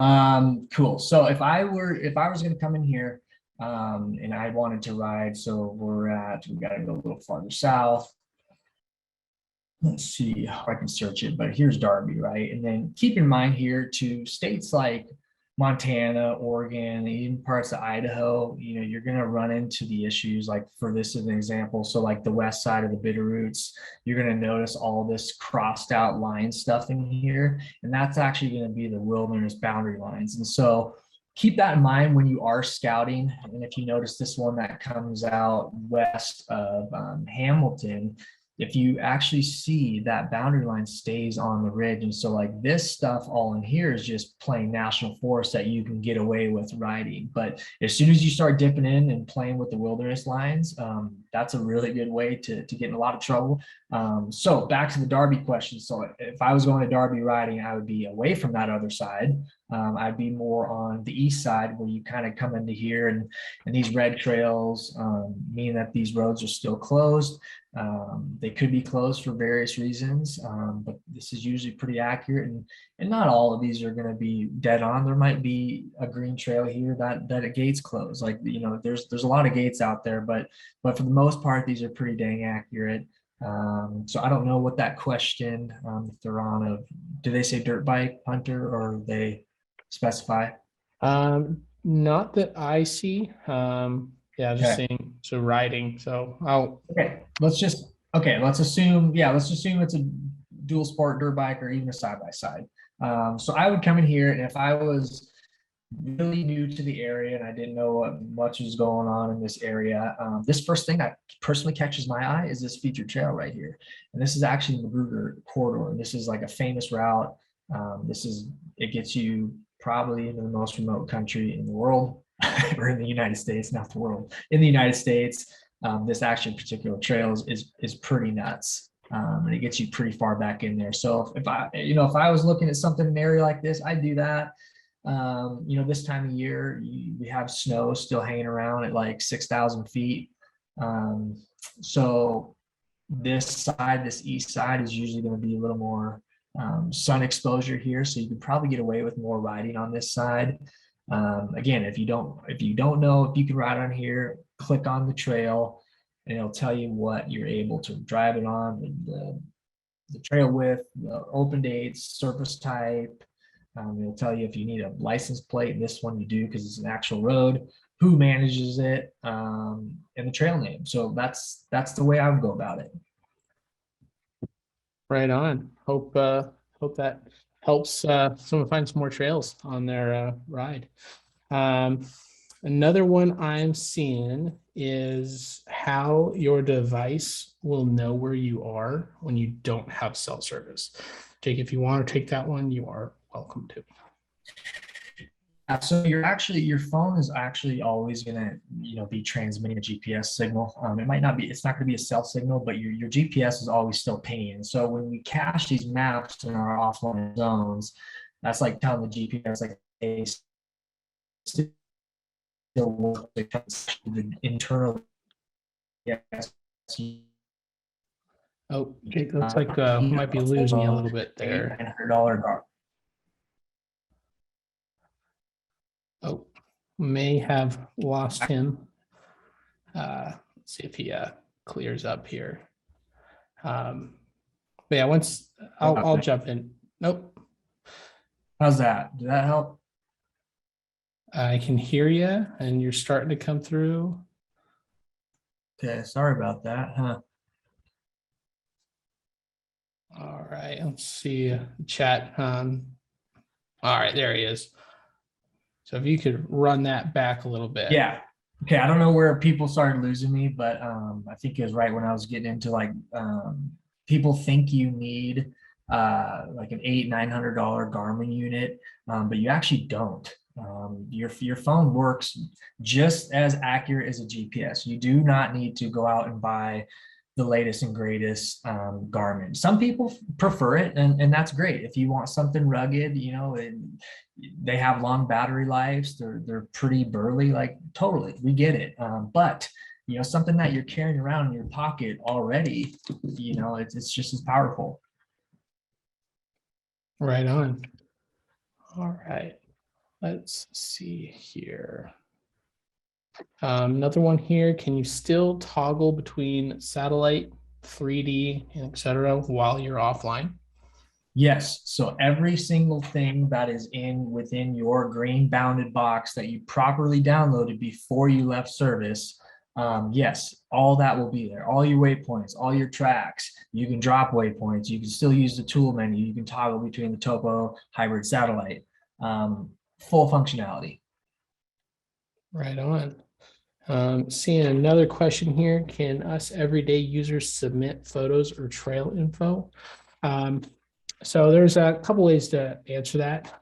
Cool. So if I was going to come in here, and I wanted to ride, so we got to go a little farther south. Let's see how I can search it, but here's Darby, right? And then keep in mind here to states like Montana, Oregon, even parts of Idaho, you're going to run into the issues. Like for this as an example, so like the west side of the Bitterroots, you're going to notice all this crossed out line stuff in here, and that's actually going to be the wilderness boundary lines. And so keep that in mind when you are scouting. And if you notice this one that comes out west of Hamilton, if you actually see that boundary line stays on the ridge. And so like this stuff all in here is just plain national forest that you can get away with riding. But as soon as you start dipping in and playing with the wilderness lines, that's a really good way to get in a lot of trouble. So back to the Darby question. So if I was going to Darby riding, I would be away from that other side. I'd be more on the east side where you kind of come into here, and these red trails mean that these roads are still closed. They could be closed for various reasons, but this is usually pretty accurate, and not all of these are going to be dead on. There might be a green trail here that a gate's closed. Like, there's a lot of gates out there, but for the most part, these are pretty dang accurate. So I don't know what that question, if they're on do they say dirt bike, Hunter, or they specify? Not that I see. Yeah, just saying, so riding. So let's assume it's a dual sport dirt bike or even a side by side. So I would come in here, and if I was really new to the area and I didn't know what much was going on in this area, this first thing that personally catches my eye is this featured trail right here. And this is actually Mcgregor Corridor. This is like a famous route. It gets you probably into the most remote country in the world, or in the United States, not the world. In the United States, this actually particular trail is pretty nuts. And it gets you pretty far back in there. So if I was looking at something in an area like this, I'd do that. This time of year, we have snow still hanging around at like 6,000 feet. So this east side is usually going to be a little more sun exposure here. So you could probably get away with more riding on this side. Again, if you don't know if you can ride on here, click on the trail and it'll tell you what you're able to drive it on, the trail width, the open dates, surface type. It'll tell you if you need a license plate. This one you do because it's an actual road, who manages it, and the trail name. So that's the way I would go about it. Right on. Hope that helps someone find some more trails on their ride. Another one I'm seeing is how your device will know where you are when you don't have cell service. Jake, if you want to take that one, you are welcome to. So your phone is actually always gonna, be transmitting a GPS signal. It might not be, it's not gonna be a cell signal, but your GPS is always still pinging. So when we cache these maps in our offline zones, that's like telling the GPS like, hey, still work the internal. Yes. Oh, Jake, looks like might be losing you a little bit there. $900. Oh, may have lost him. Let's see if he clears up here. But yeah, once I'll jump in. Nope. How's that? Did that help? I can hear you, and you're starting to come through. Okay, sorry about that. Huh? All right, let's see chat. All right, there he is. So if you could run that back a little bit. Yeah. Okay, I don't know where people started losing me, but I think it was right when I was getting into like people think you need like an $800-900 Garmin unit, but you actually don't. Your phone works just as accurate as a GPS. You do not need to go out and buy the latest and greatest Garmin. Some people prefer it, and that's great. If you want something rugged, and they have long battery lives, they're pretty burly, like totally, we get it. But something that you're carrying around in your pocket already, it's just as powerful. Right on. All right, let's see here. Another one here. Can you still toggle between satellite, 3D, and etc. while you're offline? Yes. So every single thing that is within your green bounded box that you properly downloaded before you left service, yes, all that will be there. All your waypoints, all your tracks. You can drop waypoints. You can still use the tool menu. You can toggle between the topo, hybrid, satellite. Full functionality. Right on. Seeing another question here. Can us everyday users submit photos or trail info? So there's a couple ways to answer that.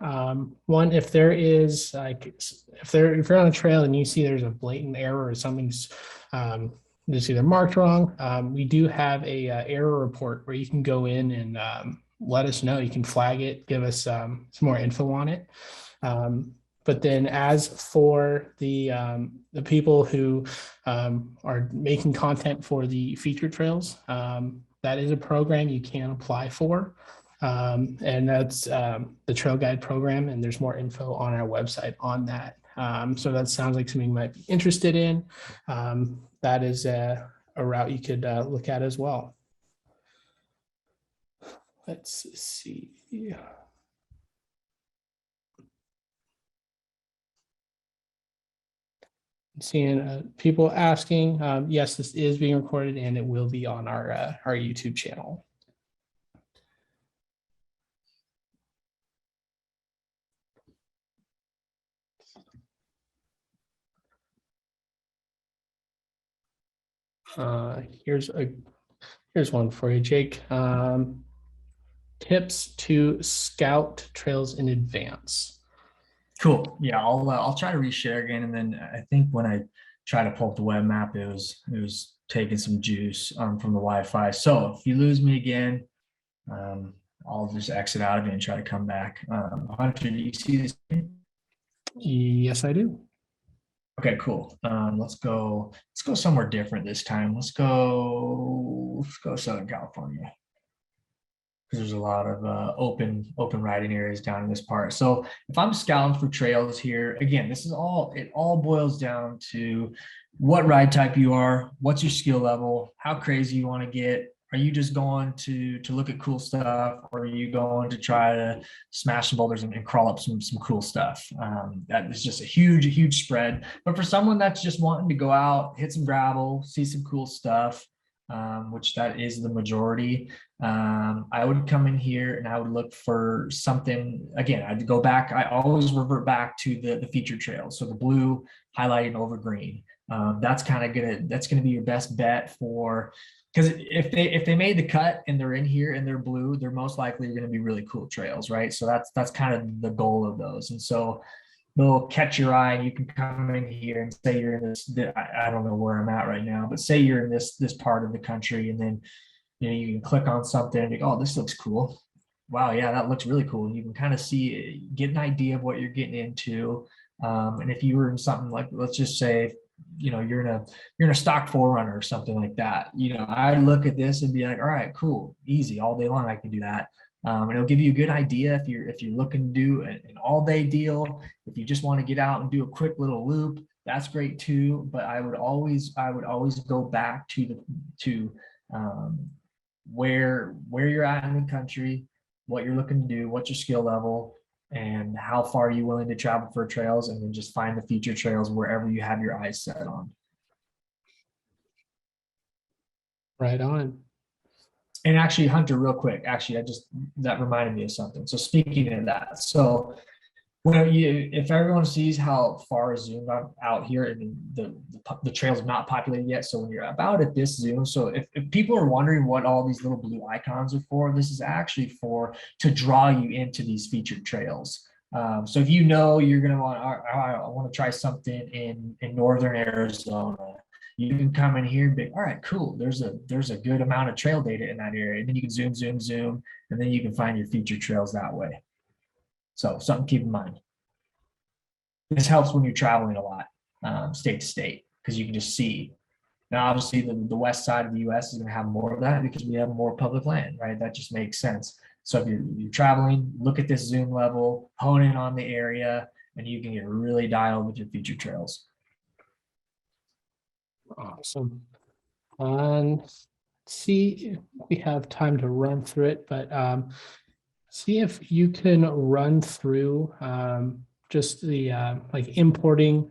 One, if there is if you're on a trail and you see there's a blatant error or something's just either marked wrong, we do have a error report where you can go in and let us know. You can flag it, give us some more info on it. But then as for the people who are making content for the feature trails, that is a program you can apply for. And that's the Trail Guide program, and there's more info on our website on that. So that sounds like something you might be interested in. That is a route you could look at as well. Let's see. Seeing people asking, yes, this is being recorded and it will be on our YouTube channel. Here's one for you, Jake. Tips to scout trails in advance. Cool. Yeah, I'll try to reshare again, and then I think when I try to pull up the web map, it was taking some juice from the Wi-Fi. So if you lose me again, I'll just exit out of it and try to come back. Hunter, do you see this? Yes, I do. Okay, cool. Let's go somewhere different this time. Let's go Southern California, because there's a lot of open riding areas down in this part. So if I'm scouting for trails here, again, it all boils down to what ride type you are, what's your skill level, how crazy you want to get. Are you just going to look at cool stuff, or are you going to try to smash some boulders and crawl up some cool stuff? That is just a huge spread. But for someone that's just wanting to go out, hit some gravel, see some cool stuff, which that is the majority, I would come in here and I would look for something. Again, I'd go back. I always revert back to the featured trails. So the blue highlighting over green. That's gonna be your best bet for, because if they made the cut and they're in here and they're blue, they're most likely going to be really cool trails, right? So that's kind of the goal of those. And so they'll catch your eye and you can come in here and say you're in this, I don't know where I'm at right now, but say you're in this part of the country, and then you can click on something and you go, oh, this looks cool. Wow, yeah, that looks really cool. You can kind of see, get an idea of what you're getting into. And if you were in something like, let's just say, you're in a stock forerunner or something like that, I look at this and be like, all right, cool, easy, all day long I can do that. And it'll give you a good idea if you're looking to do an all-day deal. If you just want to get out and do a quick little loop, that's great too. But I would always go back to where you're at in the country, what you're looking to do, what's your skill level, and how far are you willing to travel for trails, and then just find the feature trails wherever you have your eyes set on. Right on. And actually, Hunter, real quick, that reminded me of something. So speaking of that, so if everyone sees how far zoomed out here, and the trails are not populated yet, so when you're about at this zoom, so if people are wondering what all these little blue icons are for, this is actually to draw you into these featured trails. So if you're going to I want to try something in northern Arizona, you can come in here and be, all right, cool, there's a good amount of trail data in that area, and then you can zoom, and then you can find your featured trails that way. So something to keep in mind. This helps when you're traveling a lot, state to state, because you can just see. Now, obviously, the west side of the U.S. is going to have more of that because we have more public land, right? That just makes sense. So if you're traveling, look at this zoom level, hone in on the area, and you can get really dialed with your featured trails. Awesome. See if we have time to run through it, but see if you can run through just the like importing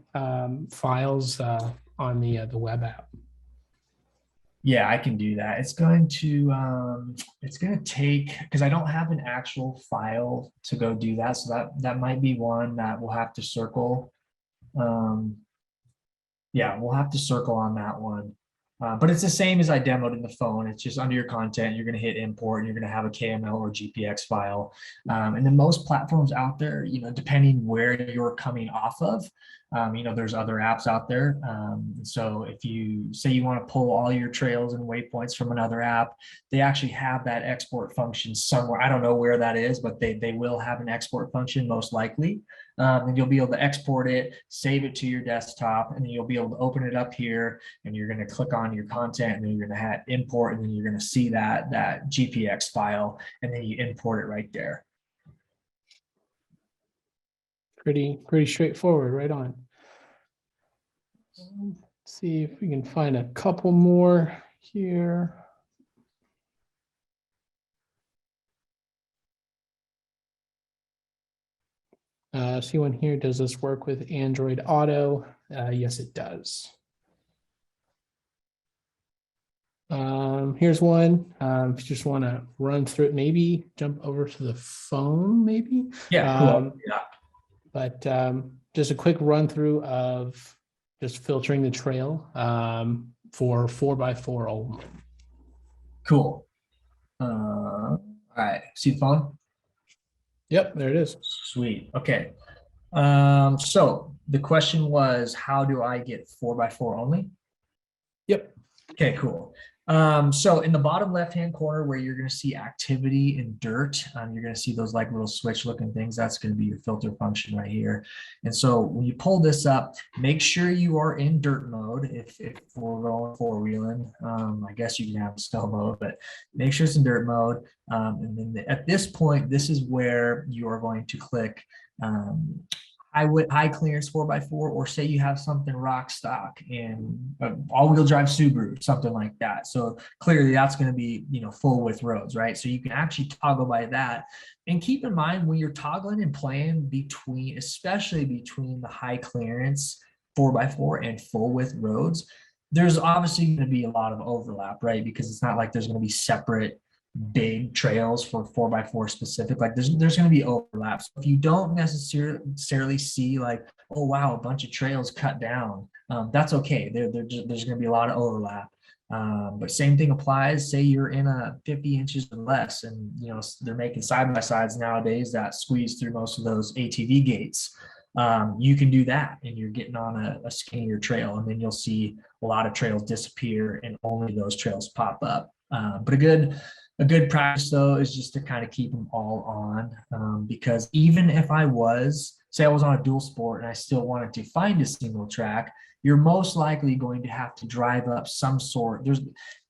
files on the web app. Yeah, I can do that. It's going to take, because I don't have an actual file to go do that. So that might be one that we'll have to circle. Yeah, we'll have to circle on that one. But it's the same as I demoed in the phone. It's just under your content, you're going to hit import, and you're going to have a KML or GPX file. And then most platforms out there, depending where you're coming off of, there's other apps out there. So if you say you want to pull all your trails and waypoints from another app, they actually have that export function somewhere. I don't know where that is, but they will have an export function most likely. And you'll be able to export it, save it to your desktop, and then you'll be able to open it up here, and you're going to click on your content, and then you're going to hit import, and then you're going to see that GPX file, and then you import it right there. Pretty straightforward. Right on. Let's see if we can find a couple more here. See one here. Does this work with Android Auto? Yes, it does. Here's one. If you just want to run through it, maybe jump over to the phone, maybe. Yeah, cool. Yeah. But just a quick run through of just filtering the trail for 4x4 only. Cool. All right. See the phone? Yep, there it is. Sweet. Okay. So the question was, how do I get 4x4 only? Yep. Okay, cool. So in the bottom left-hand corner where you're going to see activity and dirt, you're going to see those like little switch looking things. That's going to be your filter function right here. And so when you pull this up, make sure you are in dirt mode. If we're going four-wheeling, I guess you can have snow mode, but make sure it's in dirt mode. And then at this point, this is where you are going to click high clearance 4x4, or say you have something rock stock in all-wheel drive Subaru, something like that. So clearly that's going to be full width roads, right? So you can actually toggle by that. And keep in mind when you're toggling and playing especially between the high clearance 4x4 and full width roads, there's obviously going to be a lot of overlap, right? Because it's not like there's going to be separate big trails for 4x4 specific, like there's going to be overlaps. If you don't necessarily see like, oh wow, a bunch of trails cut down, that's okay. There's going to be a lot of overlap. But same thing applies. Say you're in a 50 inches or less, and they're making side by sides nowadays that squeeze through most of those ATV gates. You can do that, and you're getting on a skinnier trail, and then you'll see a lot of trails disappear, and only those trails pop up. But a good practice though is just to kind of keep them all on, because even if I was on a dual sport and I still wanted to find a single track, you're most likely going to have to drive up some sort.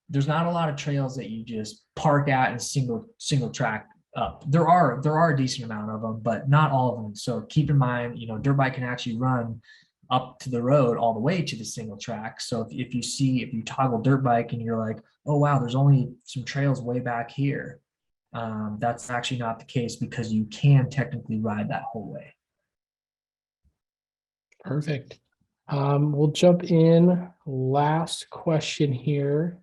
There's not a lot of trails that you just park at and single track up. There are a decent amount of them, but not all of them. So keep in mind, dirt bike can actually run up to the road all the way to the single track. So if you toggle dirt bike and you're like, oh wow, there's only some trails way back here, that's actually not the case, because you can technically ride that whole way. Perfect. We'll jump in. Last question here.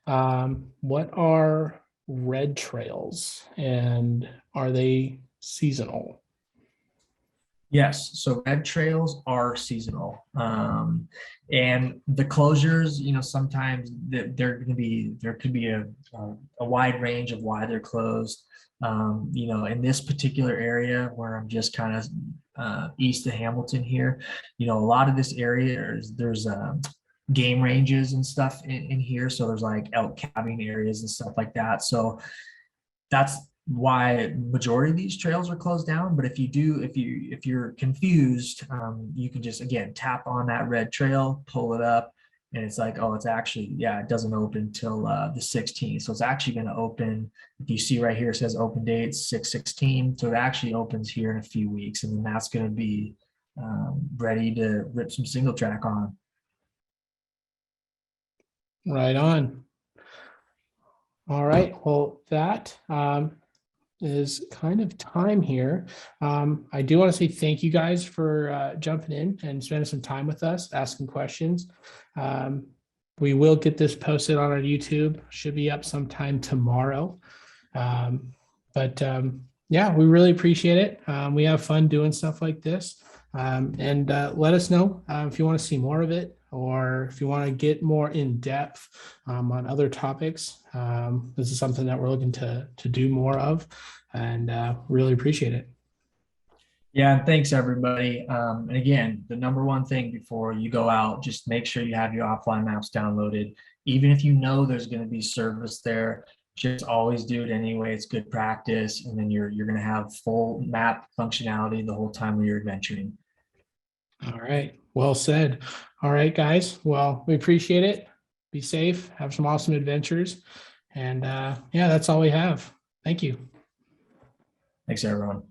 What are red trails, and are they seasonal? Yes, so red trails are seasonal, and the closures, sometimes there could be a wide range of why they're closed. In this particular area where I'm just kind of east of Hamilton here, a lot of this area there's game ranges and stuff in here, so there's like elk cabbing areas and stuff like that. So that's why majority of these trails are closed down. But if you're confused, you can just again tap on that red trail, pull it up, and it's like, oh, it's actually, it doesn't open till the 16th. So it's actually going to open, if you see right here, it says open dates 6/16. So it actually opens here in a few weeks, and then that's going to be ready to rip some single track on. Right on. All right. Well, that is kind of time here. I do want to say thank you guys for jumping in and spending some time with us, asking questions. We will get this posted on our YouTube. Should be up sometime tomorrow. Yeah, we really appreciate it. We have fun doing stuff like this. And let us know if you want to see more of it, or if you want to get more in depth on other topics. This is something that we're looking to do more of, and really appreciate it. Yeah, and thanks everybody. And again, the number one thing before you go out, just make sure you have your offline maps downloaded. Even if you know there's going to be service there, just always do it anyway. It's good practice, and then you're going to have full map functionality the whole time you're adventuring. All right. Well said. All right, guys. Well, we appreciate it. Be safe. Have some awesome adventures. And yeah, that's all we have. Thank you. Thanks, everyone.